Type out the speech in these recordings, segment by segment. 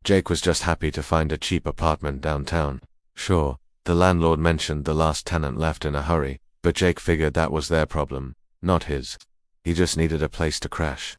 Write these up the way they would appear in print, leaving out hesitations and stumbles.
Jake was just happy to find a cheap apartment downtown. Sure, the landlord mentioned the last tenant left in a hurry, but Jake figured that was their problem, not his. He just needed a place to crash.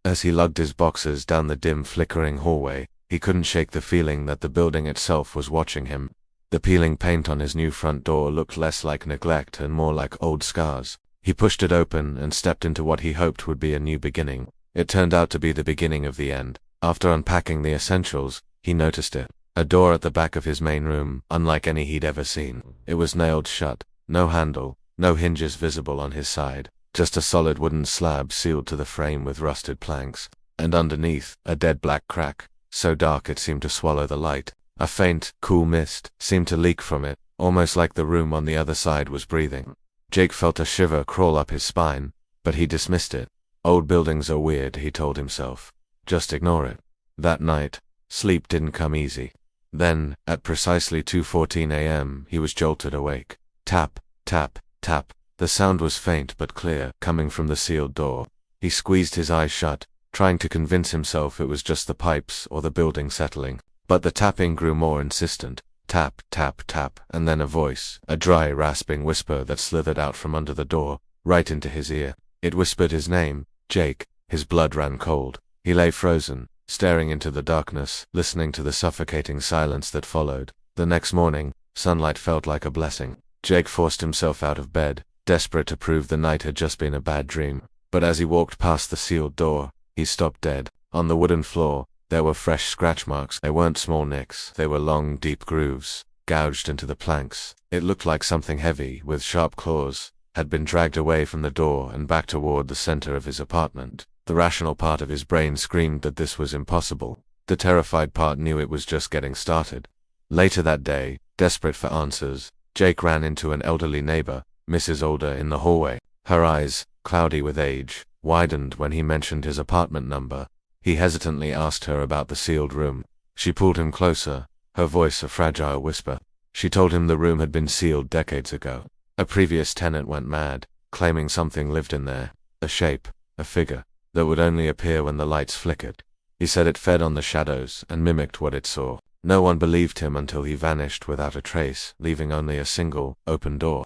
As he lugged his boxes down the dim, flickering hallway, he couldn't shake the feeling that the building itself was watching him. The peeling paint on his new front door looked less like neglect and more like old scars. He pushed it open and stepped into what he hoped would be a new beginning. It turned out to be the beginning of the end. After unpacking the essentials, he noticed it. A door at the back of his main room, unlike any he'd ever seen. It was nailed shut. No handle, no hinges visible on his side. Just a solid wooden slab sealed to the frame with rusted planks. And underneath, a dead black crack, so dark it seemed to swallow the light. A faint, cool mist seemed to leak from it, almost like the room on the other side was breathing. Jake felt a shiver crawl up his spine, but he dismissed it. Old buildings are weird, he told himself. Just ignore it. That night, sleep didn't come easy. Then, at precisely 2:14 a.m., he was jolted awake. Tap, tap, tap. The sound was faint but clear, coming from the sealed door. He squeezed his eyes shut, trying to convince himself it was just the pipes or the building settling. But the tapping grew more insistent. Tap, tap, tap, and then a voice, a dry, rasping whisper that slithered out from under the door, right into his ear. It whispered his name, Jake. His blood ran cold. He lay frozen, staring into the darkness, listening to the suffocating silence that followed. The next morning, sunlight felt like a blessing. Jake forced himself out of bed, desperate to prove the night had just been a bad dream. But as he walked past the sealed door, he stopped dead. On the wooden floor, there were fresh scratch marks. They weren't small nicks, they were long, deep grooves, gouged into the planks. It looked like something heavy, with sharp claws, had been dragged away from the door and back toward the center of his apartment. The rational part of his brain screamed that this was impossible. The terrified part knew it was just getting started. Later that day, desperate for answers, Jake ran into an elderly neighbor, Mrs. Older, in the hallway. Her eyes, cloudy with age, widened when he mentioned his apartment number. He hesitantly asked her about the sealed room. She pulled him closer, her voice a fragile whisper. She told him the room had been sealed decades ago. A previous tenant went mad, claiming something lived in there. A shape, a figure, that would only appear when the lights flickered. He said it fed on the shadows and mimicked what it saw. No one believed him until he vanished without a trace, leaving only a single, open door.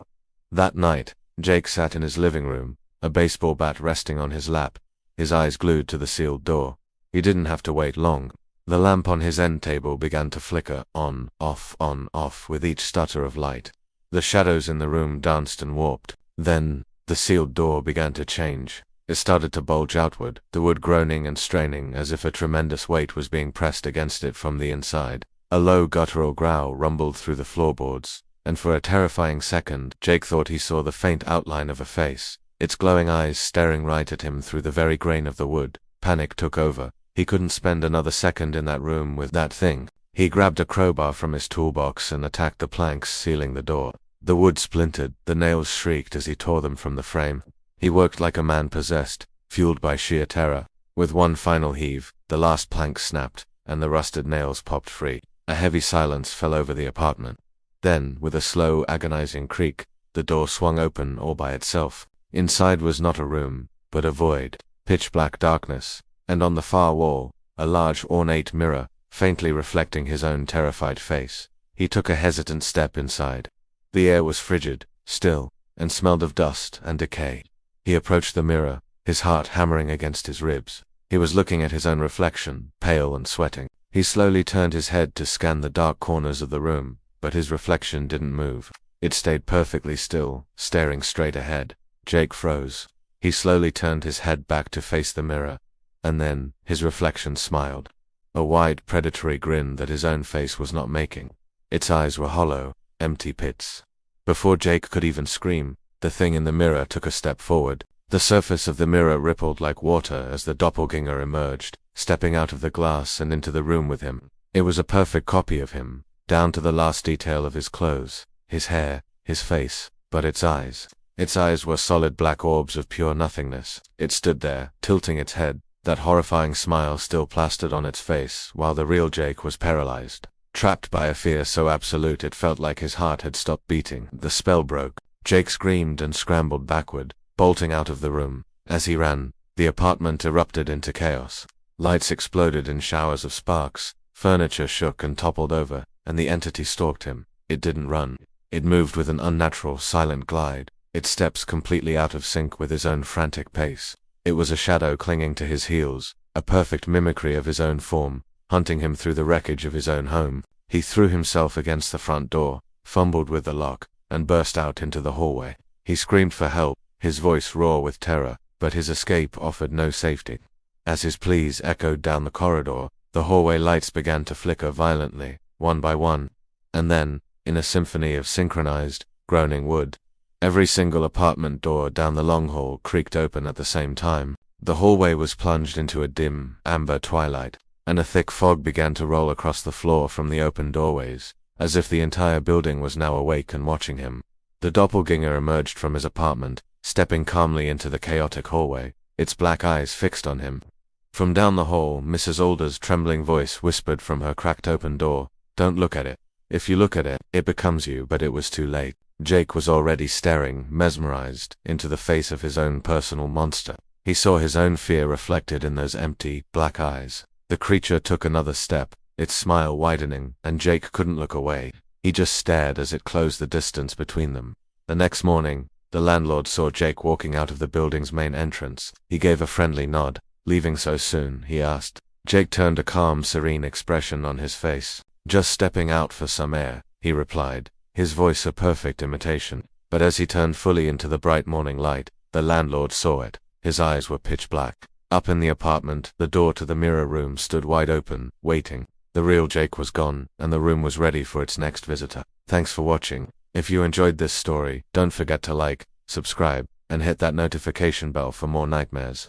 That night, Jake sat in his living room, a baseball bat resting on his lap, his eyes glued to the sealed door. He didn't have to wait long. The lamp on his end table began to flicker, on, off, with each stutter of light. The shadows in the room danced and warped. Then, the sealed door began to change. It started to bulge outward, the wood groaning and straining as if a tremendous weight was being pressed against it from the inside. A low guttural growl rumbled through the floorboards, and for a terrifying second, Jake thought he saw the faint outline of a face, its glowing eyes staring right at him through the very grain of the wood. Panic took over. He couldn't spend another second in that room with that thing. He grabbed a crowbar from his toolbox and attacked the planks sealing the door. The wood splintered, the nails shrieked as he tore them from the frame. He worked like a man possessed, fueled by sheer terror. With one final heave, the last plank snapped, and the rusted nails popped free. A heavy silence fell over the apartment. Then, with a slow, agonizing creak, the door swung open all by itself. Inside was not a room, but a void, pitch-black darkness, and on the far wall, a large ornate mirror, faintly reflecting his own terrified face. He took a hesitant step inside. The air was frigid, still, and smelled of dust and decay. He approached the mirror, his heart hammering against his ribs. He was looking at his own reflection, pale and sweating. He slowly turned his head to scan the dark corners of the room, but his reflection didn't move. It stayed perfectly still, staring straight ahead. Jake froze. He slowly turned his head back to face the mirror, and then his reflection smiled. A wide, predatory grin that his own face was not making. Its eyes were hollow, empty pits. Before Jake could even scream, the thing in the mirror took a step forward. The surface of the mirror rippled like water as the doppelganger emerged, stepping out of the glass and into the room with him. It was a perfect copy of him, down to the last detail of his clothes, his hair, his face, but its eyes. Its eyes were solid black orbs of pure nothingness. It stood there, tilting its head, that horrifying smile still plastered on its face, while the real Jake was paralyzed, trapped by a fear so absolute it felt like his heart had stopped beating. The spell broke. Jake screamed and scrambled backward, bolting out of the room. As he ran, the apartment erupted into chaos. Lights exploded in showers of sparks, Furniture shook and toppled over, and the entity stalked him. It didn't run. It moved with an unnatural, silent glide, its steps completely out of sync with his own frantic pace. It was a shadow clinging to his heels, a perfect mimicry of his own form, hunting him through the wreckage of his own home. He threw himself against the front door, fumbled with the lock, and burst out into the hallway. He screamed for help, his voice raw with terror, but his escape offered no safety. As his pleas echoed down the corridor, the hallway lights began to flicker violently, one by one, and then, in a symphony of synchronized, groaning wood, every single apartment door down the long hall creaked open at the same time. The hallway was plunged into a dim, amber twilight, and a thick fog began to roll across the floor from the open doorways, as if the entire building was now awake and watching him. The doppelganger emerged from his apartment, stepping calmly into the chaotic hallway, its black eyes fixed on him. From down the hall, Mrs. Alder's trembling voice whispered from her cracked open door, "Don't look at it. If you look at it, it becomes you." But it was too late. Jake was already staring, mesmerized, into the face of his own personal monster. He saw his own fear reflected in those empty, black eyes. The creature took another step, its smile widening, and Jake couldn't look away. He just stared as it closed the distance between them. The next morning, the landlord saw Jake walking out of the building's main entrance. He gave a friendly nod. "Leaving so soon?" he asked. Jake turned a calm, serene expression on his face. "Just stepping out for some air," he replied, his voice a perfect imitation. But as he turned fully into the bright morning light, the landlord saw it. His eyes were pitch black. Up in the apartment, the door to the mirror room stood wide open, waiting. The real Jake was gone, and the room was ready for its next visitor. Thanks for watching. If you enjoyed this story, don't forget to like, subscribe, and hit that notification bell for more nightmares.